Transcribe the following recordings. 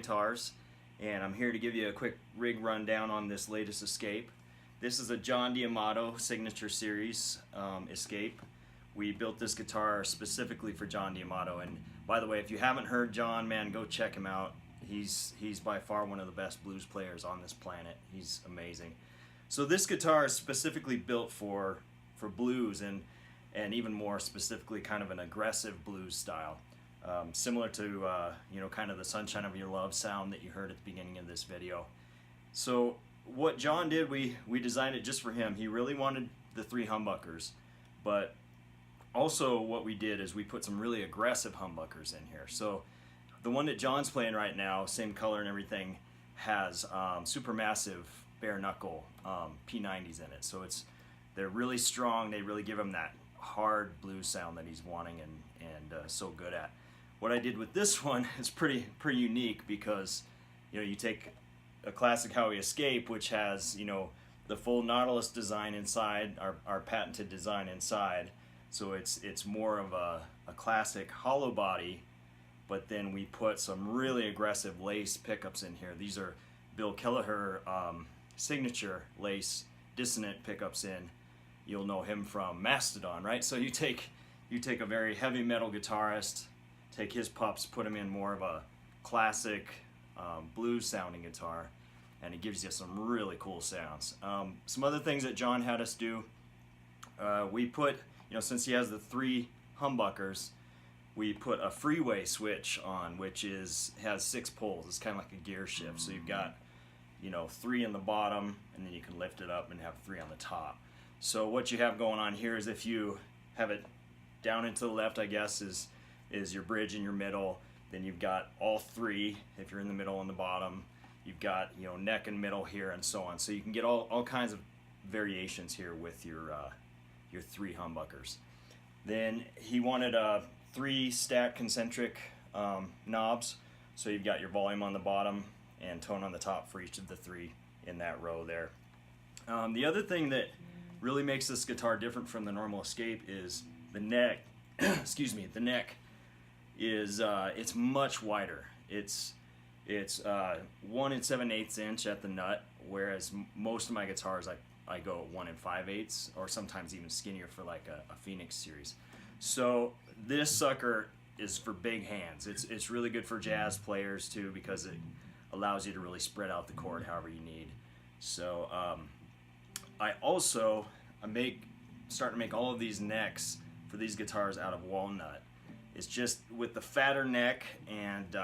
guitars, and I'm here to give you a quick rig rundown on this latest Escape. This is a John D'Amato Signature Series Escape. We built this guitar specifically for John D'Amato, and by the way, if you haven't heard John, man, go check him out. He's by far one of the best blues players on this planet. He's amazing. So this guitar is specifically built for blues, and even more specifically kind of an aggressive blues style. Similar to you know, kind of the Sunshine of Your Love sound that you heard at the beginning of this video. So what John did, we designed it just for him. He really wanted the 3 humbuckers, but also what we did is we put some really aggressive humbuckers in here. So the one that John's playing right now, same color and everything, has supermassive bare knuckle P90s in it. So they're really strong. They really give him that hard blues sound that he's wanting and so good at. What I did with this one is pretty unique, because you know, you take a classic Howie Escape, which has, you know, the full Nautilus design inside, our patented design inside. So it's more of a classic hollow body, but then we put some really aggressive lace pickups in here. These are Bill Kelleher signature lace dissonant pickups in. You'll know him from Mastodon, right? So you take a very heavy metal guitarist, take his pups, put him in more of a classic blues sounding guitar, and it gives you some really cool sounds. Some other things that John had us do, we put, you know, since he has the 3 humbuckers, we put a freeway switch on, which has 6 poles. It's kind of like a gear shift. So you've got, you know, 3 in the bottom, and then you can lift it up and have 3 on the top. So what you have going on here is, if you have it down and to the left, I guess, is your bridge in your middle. Then you've got all 3 if you're in the middle and the bottom. You've got, you know, neck and middle here, and so on. So you can get all kinds of variations here with your 3 humbuckers. Then he wanted 3 stacked concentric knobs. So you've got your volume on the bottom and tone on the top for each of the 3 in that row there. The other thing that really makes this guitar different from the normal Escape is the neck. Excuse me, the neck is it's much wider. It's 1 7/8 inch at the nut, whereas most of my guitars I go 1 5/8, or sometimes even skinnier for like a Phoenix series. So this sucker is for big hands. It's really good for jazz players too, because it allows you to really spread out the chord however you need. So I starting to make all of these necks for these guitars out of walnut. It's just with the fatter neck and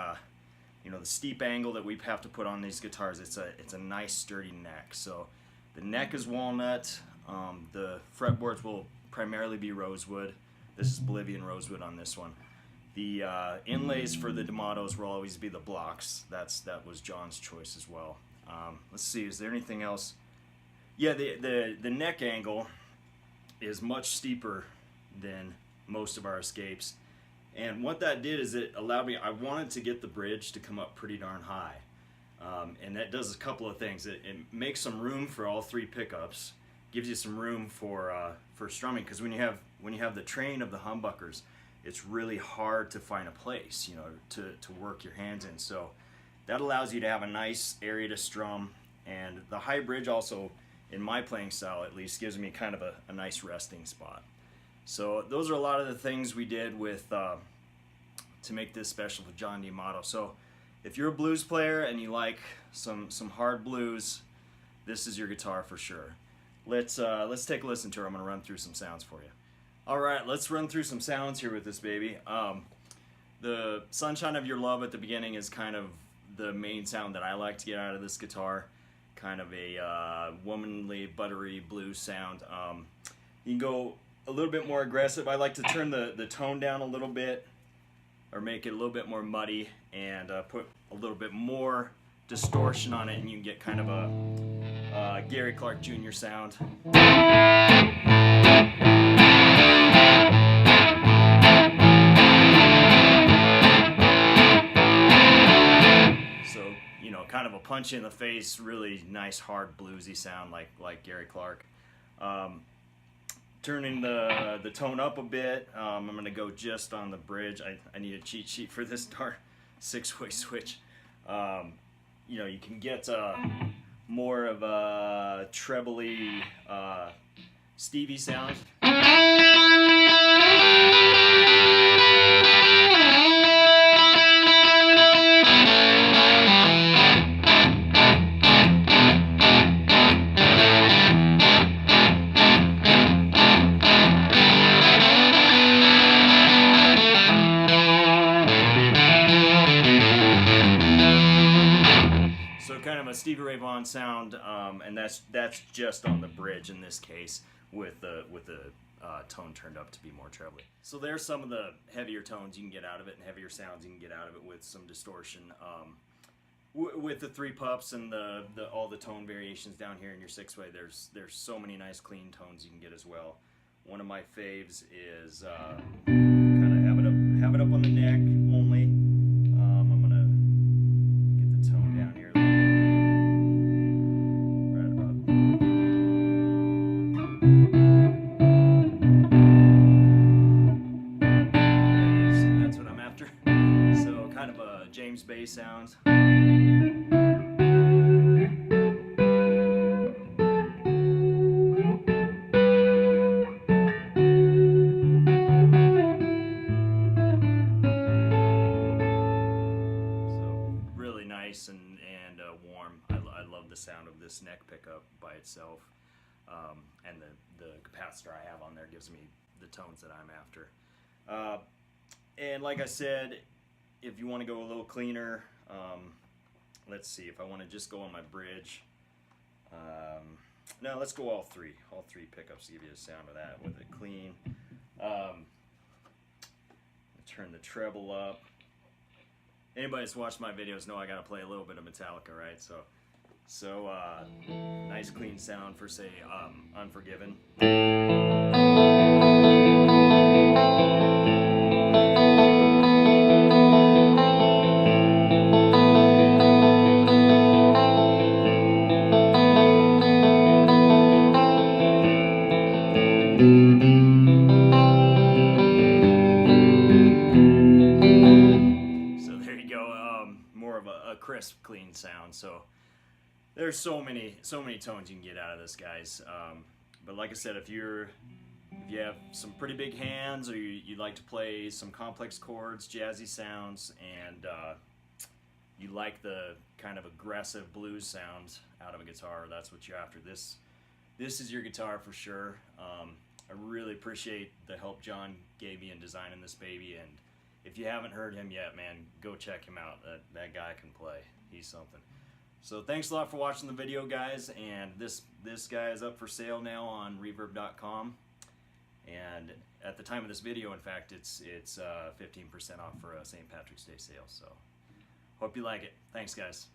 you know, the steep angle that we have to put on these guitars, it's a nice sturdy neck. So the neck is walnut. The fretboards will primarily be rosewood. This is Bolivian rosewood on this one. The inlays for the D'Amatos will always be the blocks. That was John's choice as well. Let's see, is there anything else? Yeah, the neck angle is much steeper than most of our Escapes. And what that did is it allowed me, I wanted to get the bridge to come up pretty darn high. And that does a couple of things. It makes some room for all 3 pickups, gives you some room for strumming, because when you have the train of the humbuckers, it's really hard to find a place, you know, to work your hands in. So that allows you to have a nice area to strum, and the high bridge also, in my playing style at least, gives me kind of a nice resting spot. So those are a lot of the things we did with to make this special for John D'Amato. So if you're a blues player and you like some hard blues, this is your guitar for sure. Let's take a listen to her. I'm gonna run through some sounds for you. All right, let's run through some sounds here with this baby. The Sunshine of Your Love at the beginning is kind of the main sound that I like to get out of this guitar. Kind of a womanly, buttery blues sound. You can go a little bit more aggressive. I like to turn the tone down a little bit, or make it a little bit more muddy, and put a little bit more distortion on it, and you can get kind of a Gary Clark Jr. sound. So, you know, kind of a punch in the face, really nice hard bluesy sound like Gary Clark. Turning the tone up a bit, I'm going to go just on the bridge. I need a cheat sheet for this darn 6-way switch. You know, you can get more of a trebly Stevie sound. Kind of a Stevie Ray Vaughan sound, and that's just on the bridge in this case, with the tone turned up to be more trebly. So there's some of the heavier tones you can get out of it, and heavier sounds you can get out of it with some distortion. With the 3 pups and all the tone variations down here in your 6-way, there's so many nice clean tones you can get as well. One of my faves is kind of have it up on the neck only. I'm gonna get the tone down here a little bit. Right about. There it is. That's what I'm after. So kind of a James Bay sound. And warm. I love the sound of this neck pickup by itself, and the capacitor I have on there gives me the tones that I'm after. And like I said, if you want to go a little cleaner, let's see, if I want to just go on my bridge, no, let's go all three pickups to give you a sound of that with it clean. Turn the treble up. Anybody that's watched my videos know I gotta play a little bit of Metallica, right? So nice clean sound for, say, Unforgiven. More of a crisp, clean sound. So there's so many tones you can get out of this, guys. But like I said, if you have some pretty big hands, or you like to play some complex chords, jazzy sounds, and you like the kind of aggressive blues sound out of a guitar, that's what you're after. This is your guitar for sure. I really appreciate the help John gave me in designing this baby, and if you haven't heard him yet, man, go check him out. That guy can play. He's something. So thanks a lot for watching the video, guys. And this guy is up for sale now on Reverb.com. And at the time of this video, in fact, it's 15% off for a St. Patrick's Day sale. So hope you like it. Thanks, guys.